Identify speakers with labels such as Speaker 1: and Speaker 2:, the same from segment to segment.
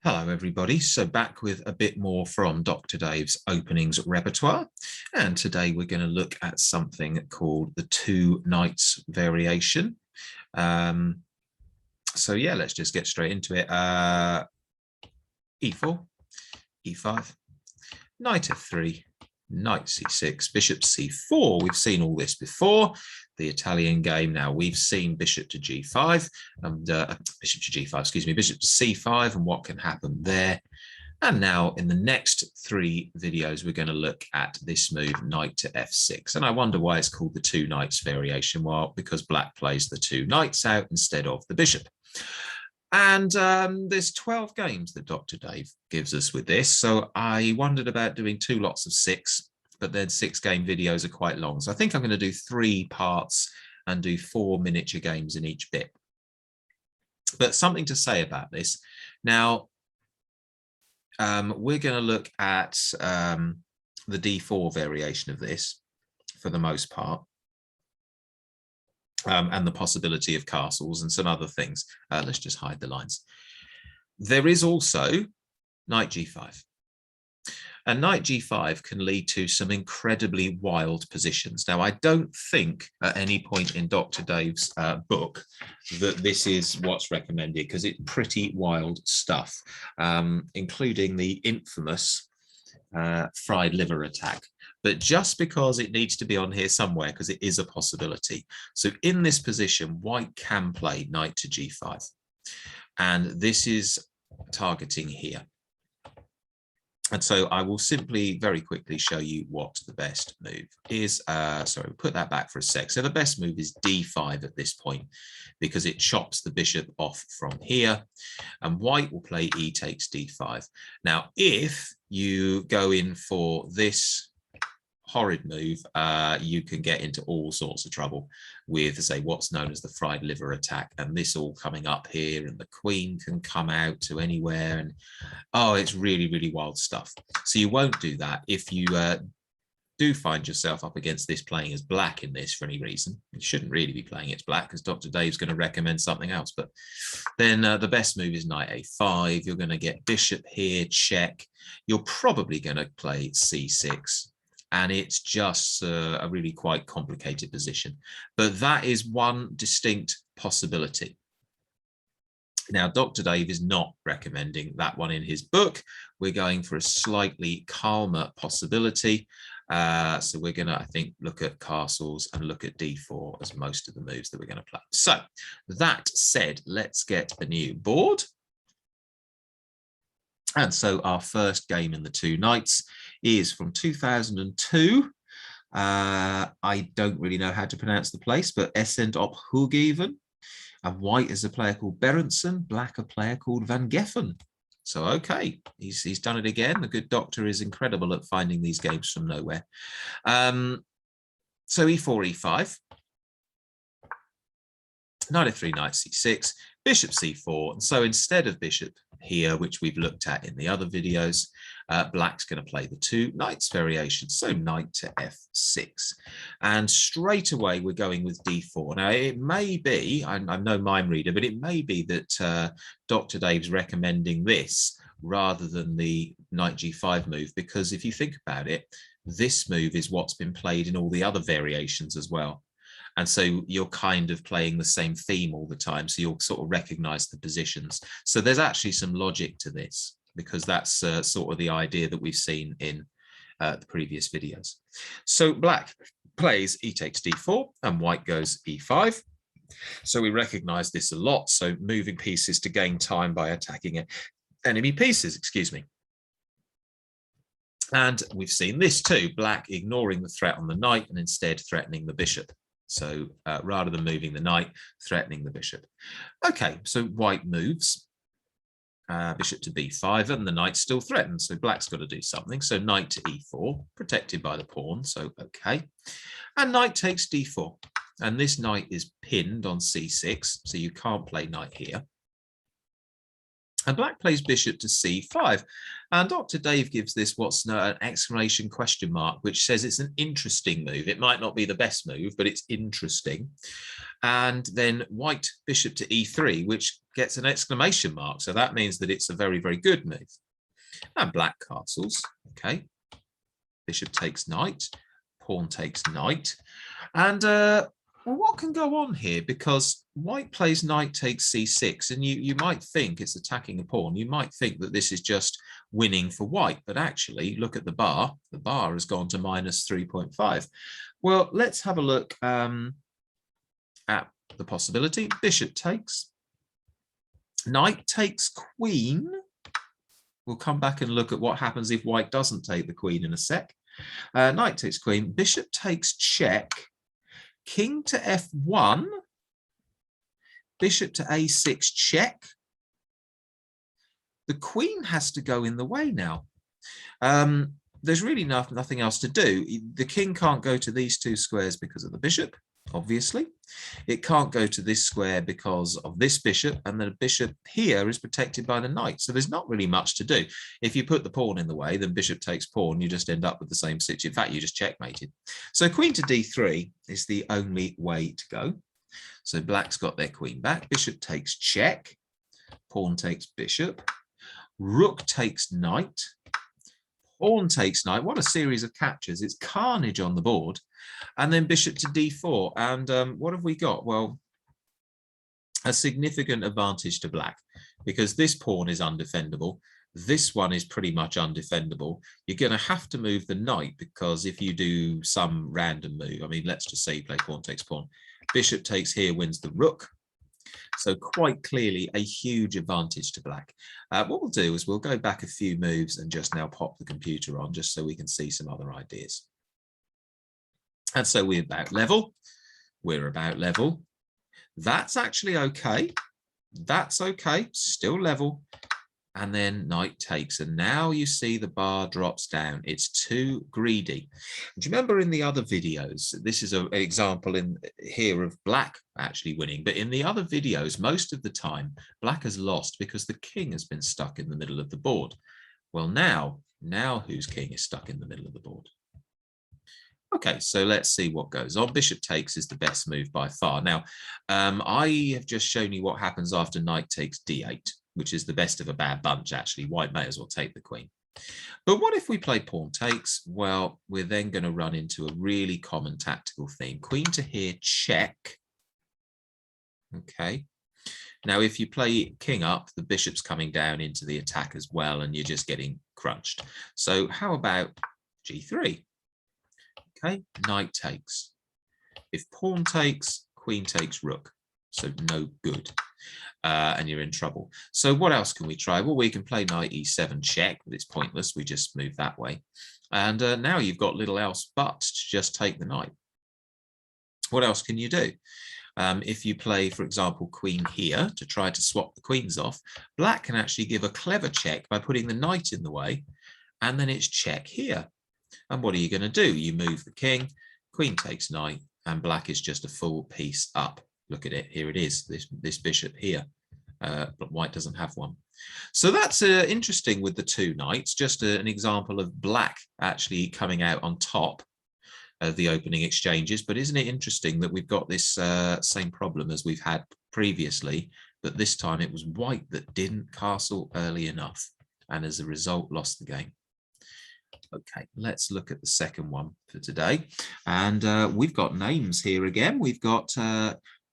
Speaker 1: Hello everybody, so back with a bit more from Dr. Dave's openings repertoire, and today we're going to look at something called the two knights variation. So yeah, let's just get straight into it. E4, E5, knight F3, knight C6, bishop C4. We've seen all this before. The Italian game. Now we've seen bishop to G5 and bishop to G5, excuse me, bishop to C5 and what can happen there. And now in the next three videos, we're going to look at this move, knight to F6. And I wonder why it's called the two knights variation. Well, because black plays the two knights out instead of the bishop. And there's 12 games that Dr. Dave gives us with this. So I wondered about doing two lots of 6. But then 6-game videos are quite long. So I think I'm going to do 3 parts and do 4 miniature games in each bit. But something to say about this. Now, we're going to look at the D4 variation of this for the most part. And the possibility of castles and some other things. Let's just hide the lines. There is also knight G5. And knight G5 can lead to some incredibly wild positions. Now, I don't think at any point in Dr. Dave's book that this is what's recommended, because it's pretty wild stuff, including the infamous fried liver attack. But just because it needs to be on here somewhere, because it is a possibility. So in this position, white can play knight to G5. And this is targeting here. And so I will simply very quickly show you what the best move is. Sorry, we'll put that back for a sec. So the best move is D5 at this point, because it chops the bishop off from here. And white will play E takes D5. Now, if you go in for this horrid move, you can get into all sorts of trouble with, say, what's known as the fried liver attack, and this all coming up here, and the queen can come out to anywhere, and oh, it's really, really wild stuff. So you won't do that. If you do find yourself up against this playing as black in this for any reason, you shouldn't really be playing it black, because Dr. Dave's going to recommend something else. But then the best move is knight A5. You're going to get bishop here, check. You're probably going to play C6. And it's just a really quite complicated position. But that is one distinct possibility. Now, Dr. Dave is not recommending that one in his book. We're going for a slightly calmer possibility. So we're going to, I think, look at castles and look at D4 as most of the moves that we're going to play. So that said, let's get a new board. And so our first game in the two knights is from 2002. I don't really know how to pronounce the place, but Essend op Hooghaven. And white is a player called Berenson, black a player called Van Geffen. So, okay, he's done it again. The good doctor is incredible at finding these games from nowhere. So E4, E5. Knight F3, knight C6, bishop C4. And so instead of bishop here, which we've looked at in the other videos, black's going to play the two knights variation. So knight to F6. And straight away, we're going with D4. Now, it may be, I'm no mind reader, but it may be that Dr. Dave's recommending this rather than the knight G5 move, because if you think about it, this move is what's been played in all the other variations as well. And so you're kind of playing the same theme all the time. So you'll sort of recognize the positions. So there's actually some logic to this, because that's sort of the idea that we've seen in the previous videos. So black plays E takes D4 and white goes E5. So we recognize this a lot. So moving pieces to gain time by attacking enemy pieces, excuse me. And we've seen this too, black ignoring the threat on the knight and instead threatening the bishop. So rather than moving the knight, threatening the bishop. Okay, so white moves, bishop to B5, and the knight's still threatened. So black's got to do something. So knight to E4, protected by the pawn. So okay. And knight takes D4. And this knight is pinned on C6, so you can't play knight here. And black plays bishop to c5. And Dr. Dave gives this what's an exclamation question mark, which says it's an interesting move. It might not be the best move, but it's interesting. And then white bishop to e3, which gets an exclamation mark. So that means that it's a very, very good move. And black castles, okay. Bishop takes knight, pawn takes knight. And well, what can go on here? Because white plays knight takes c6, and you might think it's attacking a pawn. You might think that this is just winning for white, but actually, look at the bar. The bar has gone to minus 3.5. Well, let's have a look at the possibility. Bishop takes. Knight takes queen. We'll come back and look at what happens if white doesn't take the queen in a sec. Knight takes queen. Bishop takes check. King to f1, bishop to a6 check. The queen has to go in the way now. There's really nothing else to do. The king can't go to these two squares because of the bishop, obviously. It can't go to this square because of this bishop, and the bishop here is protected by the knight. So there's not really much to do. If you put the pawn in the way, then bishop takes pawn, you just end up with the same situation. In fact, you just checkmated. So queen to d3 is the only way to go. So black's got their queen back. Bishop takes check. Pawn takes bishop. Rook takes knight. Pawn takes knight. What a series of captures. It's carnage on the board. And then bishop to d4. And what have we got? Well, a significant advantage to black, because this pawn is undefendable. This one is pretty much undefendable. You're going to have to move the knight, because if you do some random move, I mean, let's just say you play pawn takes pawn. Bishop takes here wins the rook. So quite clearly a huge advantage to black. What we'll do is we'll go back a few moves and just now pop the computer on just so we can see some other ideas. And so we're about level. We're about level. That's actually okay. That's okay. Still level. And then knight takes. And now you see the bar drops down. It's too greedy. Do you remember in the other videos, this is an example in here of black actually winning, but in the other videos, most of the time, black has lost because the king has been stuck in the middle of the board. Well, now whose king is stuck in the middle of the board? Okay, so let's see what goes on. Bishop takes is the best move by far. Now, I have just shown you what happens after knight takes d8, which is the best of a bad bunch, actually. White may as well take the queen. But what if we play pawn takes? Well, we're then going to run into a really common tactical theme. Queen to here, check. Okay. Now, if you play king up, the bishop's coming down into the attack as well, and you're just getting crunched. So how about g3? Okay, knight takes. If pawn takes, queen takes rook. So no good. And you're in trouble. So what else can we try? Well, we can play knight e7 check, but it's pointless. We just move that way. And now you've got little else but to just take the knight. What else can you do? If you play, for example, queen here to try to swap the queens off, black can actually give a clever check by putting the knight in the way, and then it's check here. And what are you going to do? You move the king, queen takes knight, and black is just a full piece up. Look at it. Here it is, this bishop here. But white doesn't have one. So that's interesting with the two knights, just an example of black actually coming out on top of the opening exchanges. But isn't it interesting that we've got this same problem as we've had previously, but this time it was white that didn't castle early enough, and as a result lost the game. Okay, let's look at the second one for today. And we've got names here again. We've got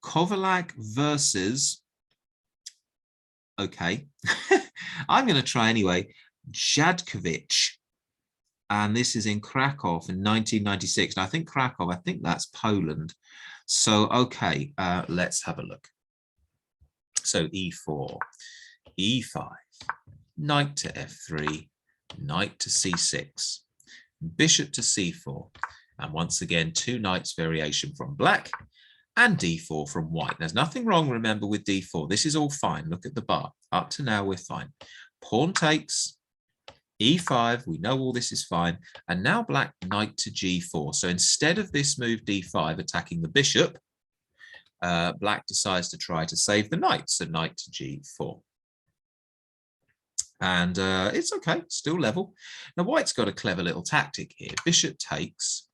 Speaker 1: Kovalak versus, okay, I'm going to try anyway, Jadkovich. And this is in Krakow in 1996. And I think Krakow, I think that's Poland. So, okay, let's have a look. So e4, e5, knight to f3, knight to c6, bishop to c4. And once again, two knights variation from black, and d4 from white. There's nothing wrong, remember, with d4. This is all fine. Look at the bar. Up to now, we're fine. Pawn takes, e5. We know all this is fine. And now black knight to g4. So instead of this move d5 attacking the bishop, black decides to try to save the knight. So knight to g4. And it's okay, still level. Now, white's got a clever little tactic here. Bishop takes,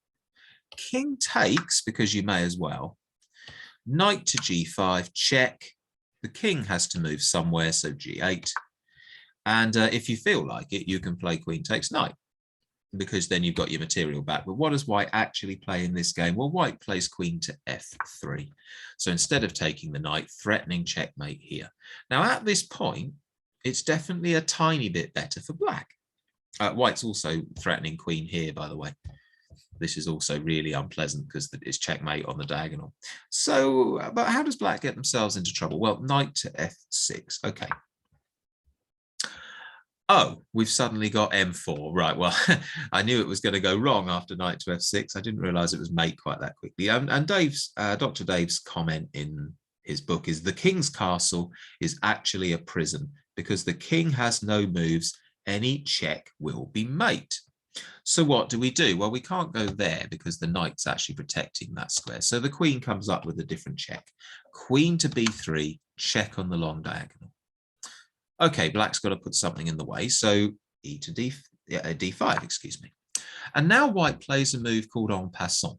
Speaker 1: king takes, because you may as well. Knight to g5, check. The king has to move somewhere, so g8. And if you feel like it, you can play queen takes knight, because then you've got your material back. But what does white actually play in this game? Well, white plays queen to f3. So instead of taking the knight, threatening checkmate here. Now, at this point, it's definitely a tiny bit better for black. White's also threatening queen here, by the way. This is also really unpleasant because it's checkmate on the diagonal. So, but how does black get themselves into trouble? Well, knight to f6. Okay. Oh, we've suddenly got m4. Right, well, I knew it was going to go wrong after knight to f6. I didn't realize it was mate quite that quickly. And Dr. Dave's comment in his book is the king's castle is actually a prison because the king has no moves. Any check will be mate. So what do we do? Well, we can't go there because the knight's actually protecting that square. So the queen comes up with a different check. Queen to b3, check on the long diagonal. Okay, black's got to put something in the way. So e to d5, excuse me. And now white plays a move called en passant.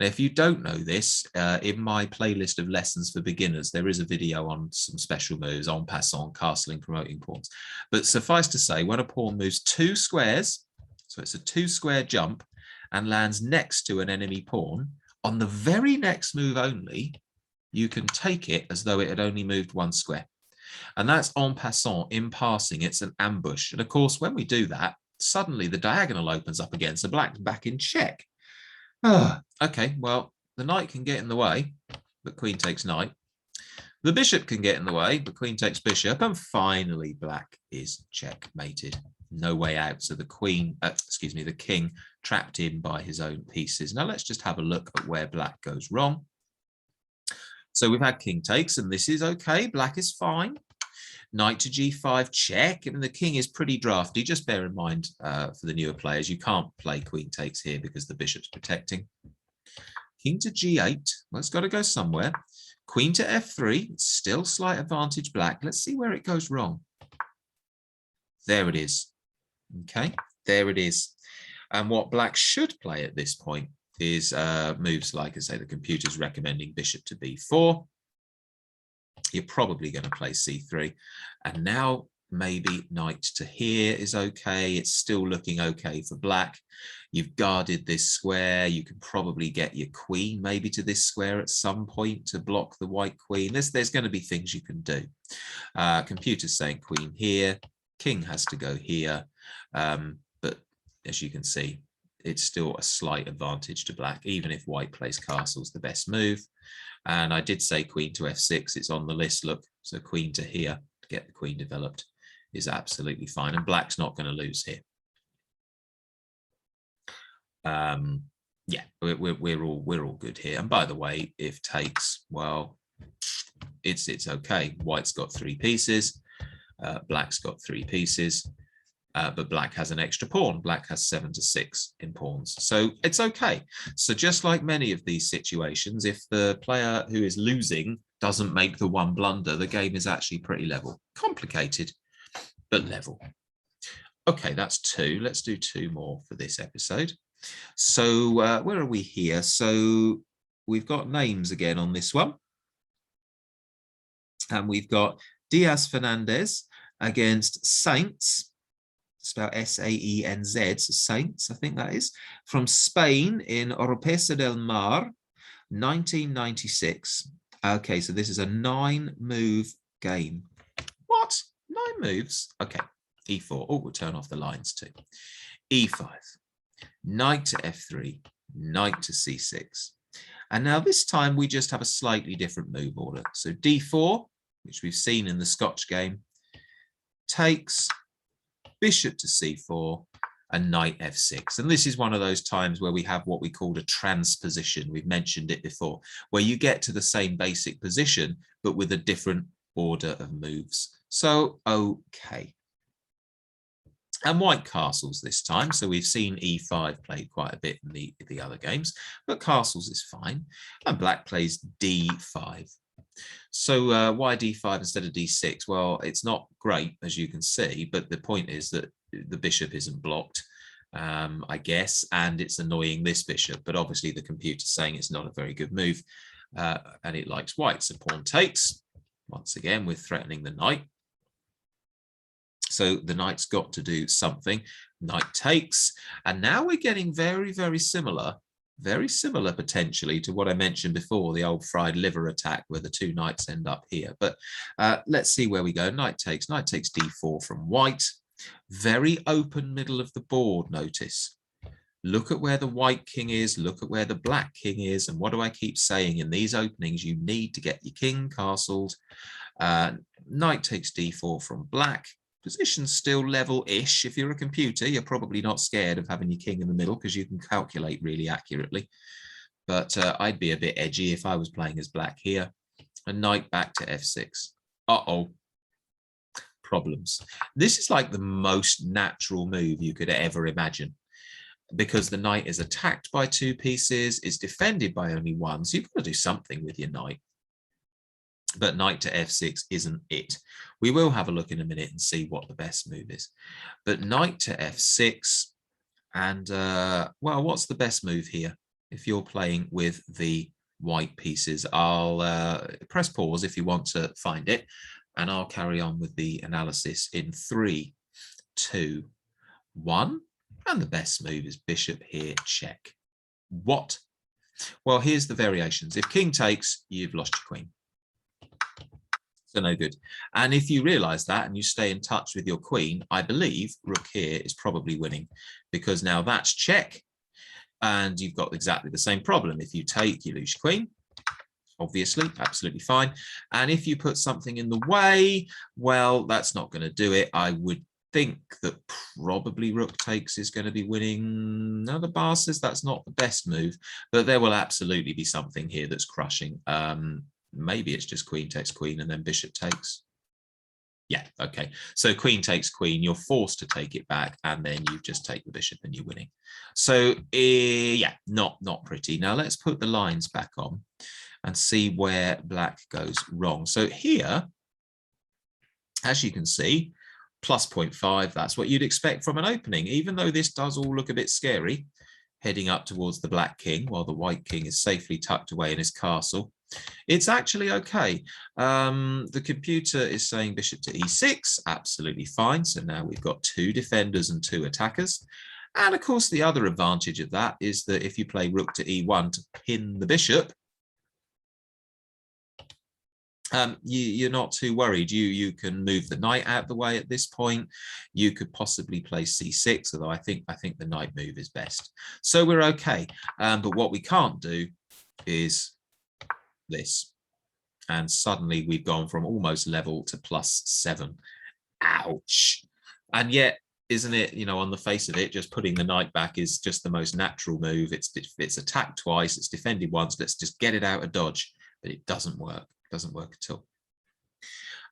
Speaker 1: Now, if you don't know this, in my playlist of lessons for beginners, there is a video on some special moves, en passant, castling, promoting pawns. But suffice to say, when a pawn moves 2 squares, so it's a 2-square jump, and lands next to an enemy pawn, on the very next move only, you can take it as though it had only moved 1 square. And that's en passant, in passing, it's an ambush. And of course, when we do that, suddenly the diagonal opens up again, so black's back in check. Okay, well, the knight can get in the way, but queen takes knight. The bishop can get in the way, but queen takes bishop. And finally, black is checkmated. No way out. So the queen, the king trapped in by his own pieces. Now let's just have a look at where black goes wrong. So we've had king takes, and this is okay. Black is fine. Knight to g5, check. I mean, the king is pretty drafty. Just bear in mind for the newer players, you can't play queen takes here because the bishop's protecting. King to g8. Well, it's got to go somewhere. Queen to f3. Still slight advantage black. Let's see where it goes wrong. There it is. Okay, there it is. And what black should play at this point is moves like, I say, the computer's recommending bishop to b4. You're probably going to play c3. And now maybe knight to here is okay. It's still looking okay for black. You've guarded this square. You can probably get your queen maybe to this square at some point to block the white queen. There's going to be things you can do. Computer's saying queen here. King has to go here. But as you can see, it's still a slight advantage to black, even if white plays castle's the best move. And I did say queen to f6, it's on the list, look. So queen to here to get the queen developed is absolutely fine. And black's not going to lose here. Yeah, we're all good here. And by the way, if takes, well, it's okay. White's got 3 pieces. Black's got 3 pieces. But black has an extra pawn. Black has 7 to 6 in pawns. So it's okay. So just like many of these situations, if the player who is losing doesn't make the one blunder, the game is actually pretty level. Complicated, but level. Okay, that's 2. Let's do 2 more for this episode. So where are we here? So we've got names again on this one. And we've got Diaz Fernandez against Saints. Spelled S-A-E-N-Z, so Saints, I think that is, from Spain in Oropesa del Mar, 1996. Okay, so this is a 9-move game. What? 9 moves? Okay, E4. Oh, we'll turn off the lines too. E5, knight to F3, knight to C6. And now this time we just have a slightly different move order. So D4, which we've seen in the Scotch game, takes, bishop to c4, and knight f6. And this is one of those times where we have what we call a transposition. We've mentioned it before, where you get to the same basic position, but with a different order of moves. So, okay. And white castles this time. So we've seen e5 played quite a bit in the other games, but castles is fine. And black plays d5. So why d5 instead of d6? Well, it's not great, as you can see, but the point is that the bishop isn't blocked, I guess, and it's annoying this bishop, but obviously the computer's saying it's not a very good move, and it likes white. So pawn takes. Once again, we're threatening the knight. So the knight's got to do something. Knight takes, and now we're getting very, very similar potentially to what I mentioned before, the old fried liver attack where the two knights end up here. But let's see where we go. Knight takes d4 from white. Very open middle of the board, notice. Look at where the white king is, look at where the black king is, and what do I keep saying in these openings? You need to get your king castled. Knight takes d4 from black. Position's still level-ish. If you're a computer, you're probably not scared of having your king in the middle because you can calculate really accurately. But I'd be a bit edgy if I was playing as black here. A knight back to f6. Uh-oh. Problems. This is like the most natural move you could ever imagine, because the knight is attacked by two pieces, is defended by only one, so you've got to do something with your knight. But knight to f6 isn't it. We will have a look in a minute and see what the best move is. But knight to f6, and well, what's the best move here? If you're playing with the white pieces, I'll press pause if you want to find it, and I'll carry on with the analysis in 3, 2, 1. And the best move is bishop here, check. What? Well, here's the variations. If king takes, you've lost your queen. So no good. And if you realize that and you stay in touch with your queen, I believe rook here is probably winning, because now that's check. And you've got exactly the same problem. If you take, you lose your queen. Obviously, absolutely fine. And if you put something in the way, well, that's not going to do it. I would think that probably rook takes is going to be winning. Now the bar says that's not the best move, but there will absolutely be something here that's crushing. Maybe it's just queen takes queen and then bishop takes. Yeah, okay. So queen takes queen, you're forced to take it back, and then you just take the bishop and you're winning. So yeah, not pretty. Now let's put the lines back on and see where black goes wrong. So here, as you can see, plus 0.5, that's what you'd expect from an opening, even though this does all look a bit scary, heading up towards the black king while the white king is safely tucked away in his castle. It's actually okay. The computer is saying bishop to e6, absolutely fine. So now we've got 2 defenders and 2 attackers. And of course, the other advantage of that is that if you play rook to e1 to pin the bishop, you're not too worried. You can move the knight out the way at this point. You could possibly play c6, although I think the knight move is best. So we're okay. But what we can't do is this. And suddenly we've gone from almost level to +7. Ouch. And yet, isn't it, you know, on the face of it, just putting the knight back is just the most natural move. It's attacked twice, it's defended once. Let's just get it out of dodge. But it doesn't work. Doesn't work at all.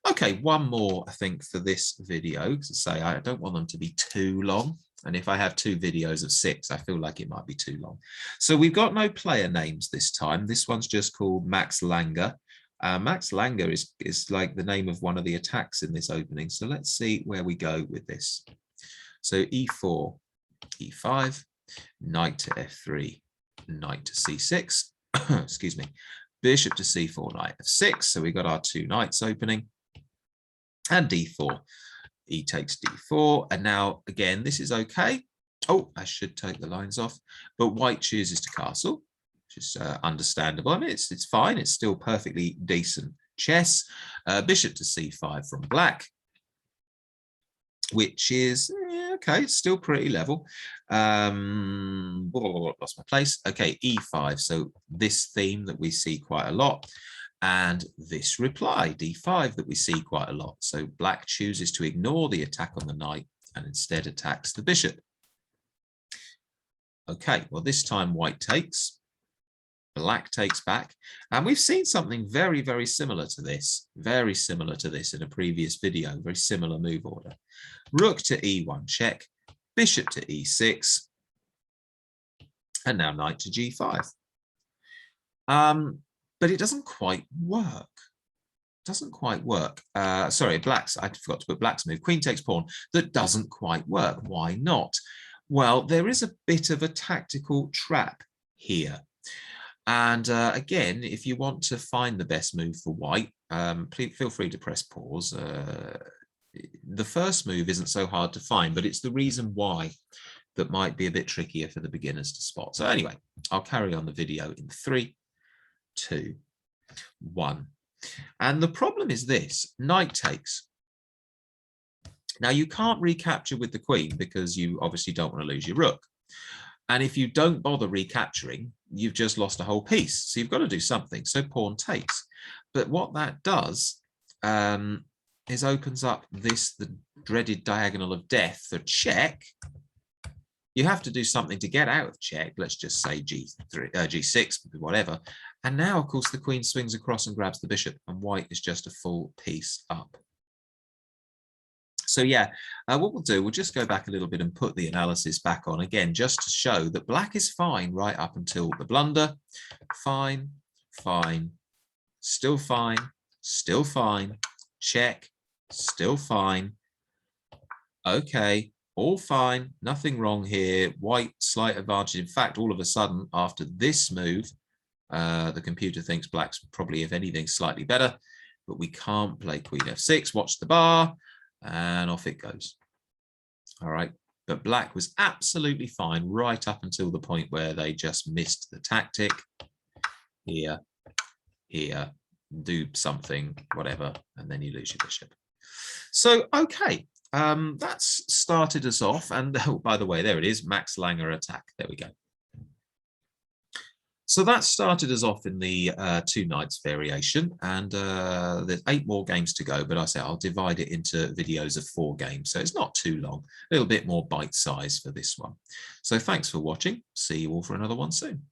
Speaker 1: Okay, one more, I think, for this video. To say I don't want them to be too long. And if I have 2 videos of 6, I feel like it might be too long. So we've got no player names this time. This one's just called Max Langer. Max Langer is like the name of one of the attacks in this opening. So let's see where we go with this. So e4, e5, knight to f3, knight to c6, excuse me, bishop to c4, knight f6. So we got our 2 knights opening, and d4. E takes d4, and now again this is okay. Oh, I should take the lines off, but white chooses to castle, which is understandable. I mean, it's fine. It's still perfectly decent chess. Bishop to c5 from black, which is okay, still pretty level. Lost my place. Okay, e5. So this theme that we see quite a lot. And this reply, d5, that we see quite a lot. So black chooses to ignore the attack on the knight and instead attacks the bishop. Okay, well, this time white takes, black takes back. And we've seen something very, very similar to this, in a previous video, very similar move order. Rook to e1 check, bishop to e6, and now knight to g5. But it doesn't quite work. doesn't quite work. Sorry, black's, I forgot to put black's move. Queen takes pawn that doesn't quite work. Why not? Well, there is a bit of a tactical trap here. And again, if you want to find the best move for white, please feel free to press pause. The first move isn't so hard to find, but it's the reason why that might be a bit trickier for the beginners to spot. So anyway, I'll carry on the video in 3, 2, 1. And the problem is this: knight takes. Now you can't recapture with the queen because you obviously don't want to lose your rook. And if you don't bother recapturing, you've just lost a whole piece. So you've got to do something. So pawn takes. But what that does is opens up this, the dreaded diagonal of death, the check. You have to do something to get out of check. Let's just say G3, G6, whatever. And now, of course, the queen swings across and grabs the bishop, and white is just a full piece up. So yeah, what we'll do, we'll just go back a little bit and put the analysis back on again, just to show that black is fine right up until the blunder. Fine, fine, still fine, still fine, check, still fine. Okay, all fine, nothing wrong here. White, slight advantage. In fact, all of a sudden, after this move, the computer thinks black's probably, if anything, slightly better, but we can't play queen f6. Watch the bar. And off it goes. All right. But black was absolutely fine right up until the point where they just missed the tactic. Here, here, do something, whatever, and then you lose your bishop. So, okay, that's started us off. And oh, by the way, there it is, Max Langer attack. There we go. So that started us off in the 2 knights variation, and there's 8 more games to go, but I say I'll divide it into videos of 4 games, so it's not too long, a little bit more bite size for this one. So thanks for watching. See you all for another one soon.